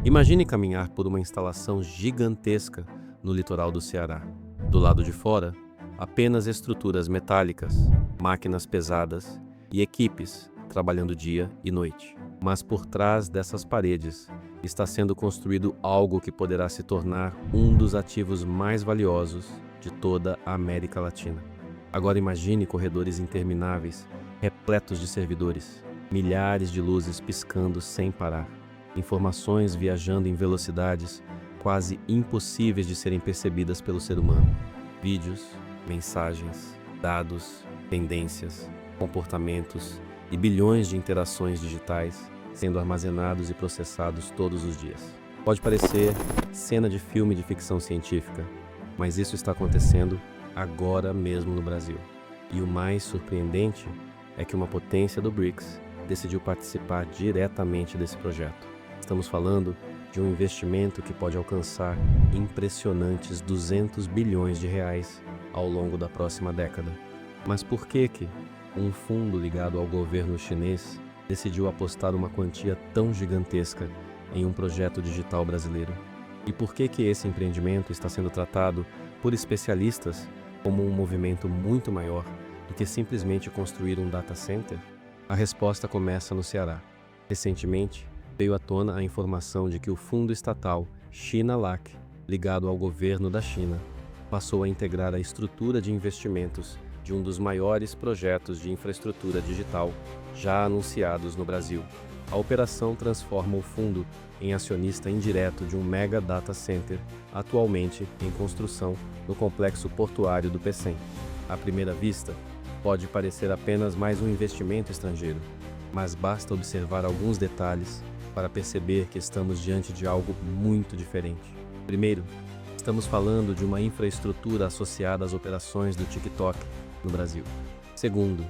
Imagine caminhar por uma instalação gigantesca no litoral do Ceará. Do lado de fora, apenas estruturas metálicas, máquinas pesadas e equipes trabalhando dia e noite. Mas por trás dessas paredes está sendo construído algo que poderá se tornar um dos ativos mais valiosos de toda a América Latina. Agora imagine corredores intermináveis, repletos de servidores, milhares de luzes piscando sem parar, informações viajando em velocidades quase impossíveis de serem percebidas pelo ser humano. Vídeos, mensagens, dados, tendências, comportamentos e bilhões de interações digitais sendo armazenados e processados todos os dias. Pode parecer cena de filme de ficção científica, mas isso está acontecendo agora mesmo no Brasil. E o mais surpreendente é que uma potência do BRICS decidiu participar diretamente desse projeto. Estamos falando de um investimento que pode alcançar impressionantes 200 bilhões de reais ao longo da próxima década. Mas por que um fundo ligado ao governo chinês decidiu apostar uma quantia tão gigantesca em um projeto digital brasileiro? E por que esse empreendimento está sendo tratado por especialistas como um movimento muito maior do que simplesmente construir um data center? A resposta começa no Ceará. Recentemente, veio à tona a informação de que o fundo estatal China-LAC, ligado ao governo da China, passou a integrar a estrutura de investimentos de um dos maiores projetos de infraestrutura digital já anunciados no Brasil. A operação transforma o fundo em acionista indireto de um mega data center atualmente em construção no complexo portuário do Pecém. À primeira vista, pode parecer apenas mais um investimento estrangeiro, mas basta observar alguns detalhes para perceber que estamos diante de algo muito diferente. Primeiro, estamos falando de uma infraestrutura associada às operações do TikTok no Brasil. Segundo,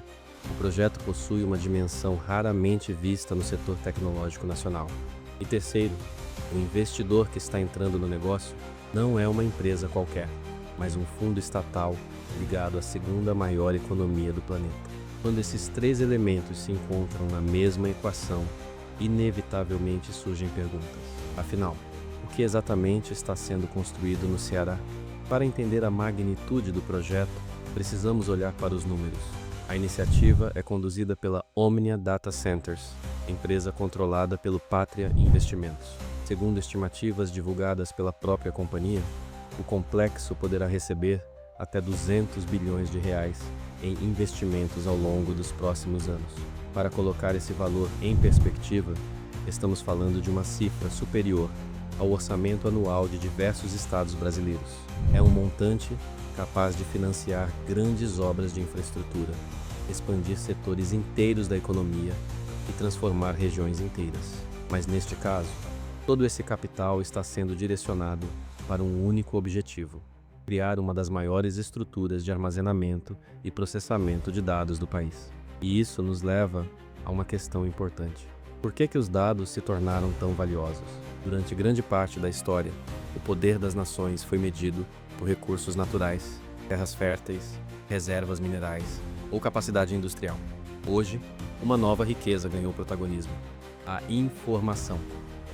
o projeto possui uma dimensão raramente vista no setor tecnológico nacional. E terceiro, o investidor que está entrando no negócio não é uma empresa qualquer, mas um fundo estatal ligado à segunda maior economia do planeta. Quando esses três elementos se encontram na mesma equação, inevitavelmente surgem perguntas. Afinal, o que exatamente está sendo construído no Ceará? Para entender a magnitude do projeto, precisamos olhar para os números. A iniciativa é conduzida pela Omnia Data Centers, empresa controlada pelo Pátria Investimentos. Segundo estimativas divulgadas pela própria companhia, o complexo poderá receber até 200 bilhões de reais em investimentos ao longo dos próximos anos. Para colocar esse valor em perspectiva, estamos falando de uma cifra superior ao orçamento anual de diversos estados brasileiros. É um montante capaz de financiar grandes obras de infraestrutura, expandir setores inteiros da economia e transformar regiões inteiras. Mas neste caso, todo esse capital está sendo direcionado para um único objetivo: criar uma das maiores estruturas de armazenamento e processamento de dados do país. E isso nos leva a uma questão importante. Por que os dados se tornaram tão valiosos? Durante grande parte da história, o poder das nações foi medido por recursos naturais, terras férteis, reservas minerais ou capacidade industrial. Hoje, uma nova riqueza ganhou protagonismo: a informação.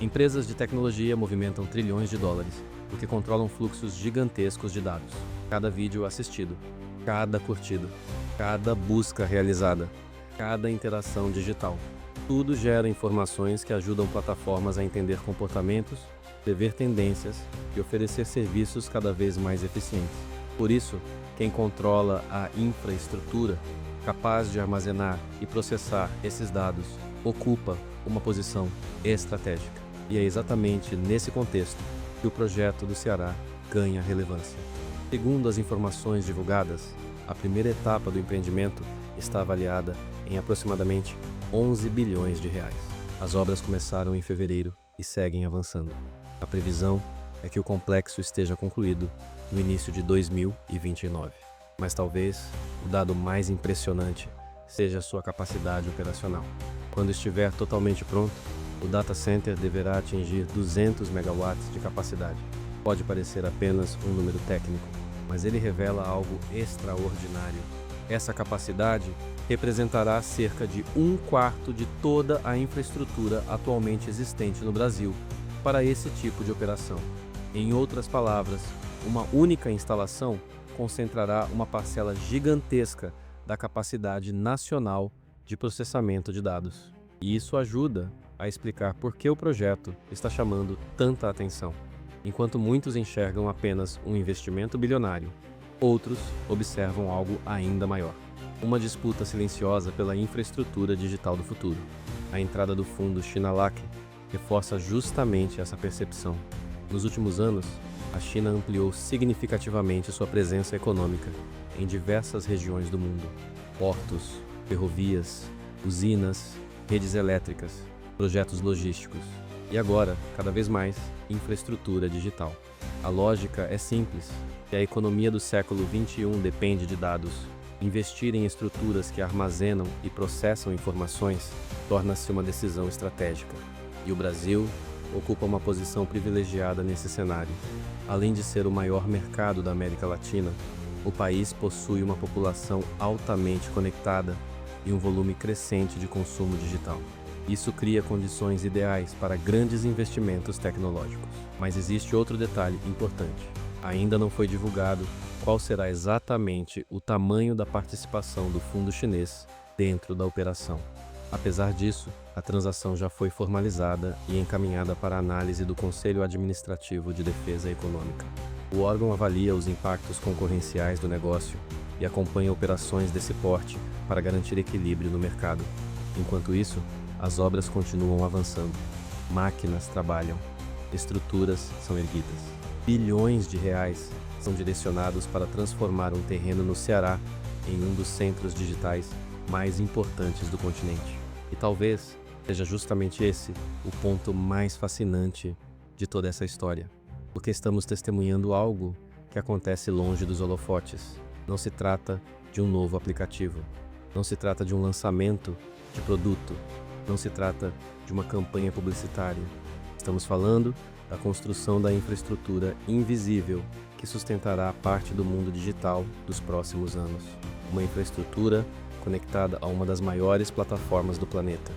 Empresas de tecnologia movimentam trilhões de dólares porque controlam fluxos gigantescos de dados. Cada vídeo assistido, cada curtido, cada busca realizada, cada interação digital. Tudo gera informações que ajudam plataformas a entender comportamentos, prever tendências e oferecer serviços cada vez mais eficientes. Por isso, quem controla a infraestrutura, capaz de armazenar e processar esses dados, ocupa uma posição estratégica. E é exatamente nesse contexto que o projeto do Ceará ganha relevância. Segundo as informações divulgadas, a primeira etapa do empreendimento está avaliada em aproximadamente 11 bilhões de reais. As obras começaram em fevereiro e seguem avançando. A previsão é que o complexo esteja concluído no início de 2029. Mas talvez o dado mais impressionante seja a sua capacidade operacional. Quando estiver totalmente pronto, o data center deverá atingir 200 megawatts de capacidade. Pode parecer apenas um número técnico, mas ele revela algo extraordinário. Essa capacidade representará cerca de 1/4 de toda a infraestrutura atualmente existente no Brasil, para esse tipo de operação. Em outras palavras, uma única instalação concentrará uma parcela gigantesca da capacidade nacional de processamento de dados. E isso ajuda a explicar por que o projeto está chamando tanta atenção. Enquanto muitos enxergam apenas um investimento bilionário, outros observam algo ainda maior. Uma disputa silenciosa pela infraestrutura digital do futuro. A entrada do fundo Chinalac reforça justamente essa percepção. Nos últimos anos, a China ampliou significativamente sua presença econômica em diversas regiões do mundo. Portos, ferrovias, usinas, redes elétricas, projetos logísticos e agora, cada vez mais, infraestrutura digital. A lógica é simples, e a economia do século XXI depende de dados. Investir em estruturas que armazenam e processam informações torna-se uma decisão estratégica. E o Brasil ocupa uma posição privilegiada nesse cenário. Além de ser o maior mercado da América Latina, o país possui uma população altamente conectada e um volume crescente de consumo digital. Isso cria condições ideais para grandes investimentos tecnológicos. Mas existe outro detalhe importante. Ainda não foi divulgado qual será exatamente o tamanho da participação do fundo chinês dentro da operação. Apesar disso, a transação já foi formalizada e encaminhada para análise do Conselho Administrativo de Defesa Econômica. O órgão avalia os impactos concorrenciais do negócio e acompanha operações desse porte para garantir equilíbrio no mercado. Enquanto isso, as obras continuam avançando. Máquinas trabalham, estruturas são erguidas. Bilhões de reais são direcionados para transformar um terreno no Ceará em um dos centros digitais mais importantes do continente. E talvez seja justamente esse o ponto mais fascinante de toda essa história, porque estamos testemunhando algo que acontece longe dos holofotes. Não se trata de um novo aplicativo, não se trata de um lançamento de produto, não se trata de uma campanha publicitária. Estamos falando da construção da infraestrutura invisível que sustentará parte do mundo digital dos próximos anos. Uma infraestrutura conectada a uma das maiores plataformas do planeta,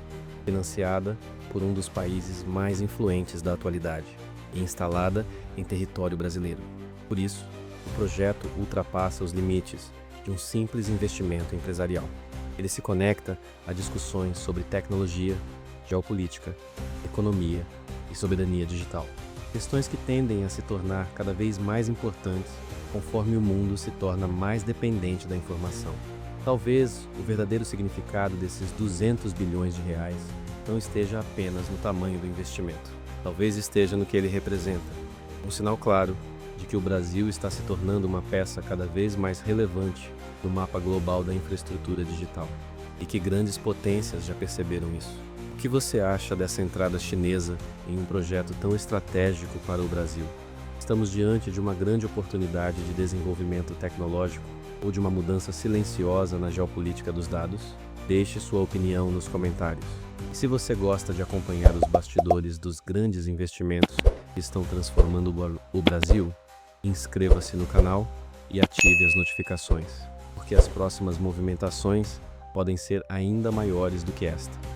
financiada por um dos países mais influentes da atualidade e instalada em território brasileiro. Por isso, o projeto ultrapassa os limites de um simples investimento empresarial. Ele se conecta a discussões sobre tecnologia, geopolítica, economia e soberania digital. Questões que tendem a se tornar cada vez mais importantes conforme o mundo se torna mais dependente da informação. Talvez o verdadeiro significado desses 200 bilhões de reais não esteja apenas no tamanho do investimento. Talvez esteja no que ele representa. Um sinal claro de que o Brasil está se tornando uma peça cada vez mais relevante no mapa global da infraestrutura digital. E que grandes potências já perceberam isso. O que você acha dessa entrada chinesa em um projeto tão estratégico para o Brasil? Estamos diante de uma grande oportunidade de desenvolvimento tecnológico ou de uma mudança silenciosa na geopolítica dos dados? Deixe sua opinião nos comentários. E se você gosta de acompanhar os bastidores dos grandes investimentos que estão transformando o Brasil, inscreva-se no canal e ative as notificações, porque as próximas movimentações podem ser ainda maiores do que esta.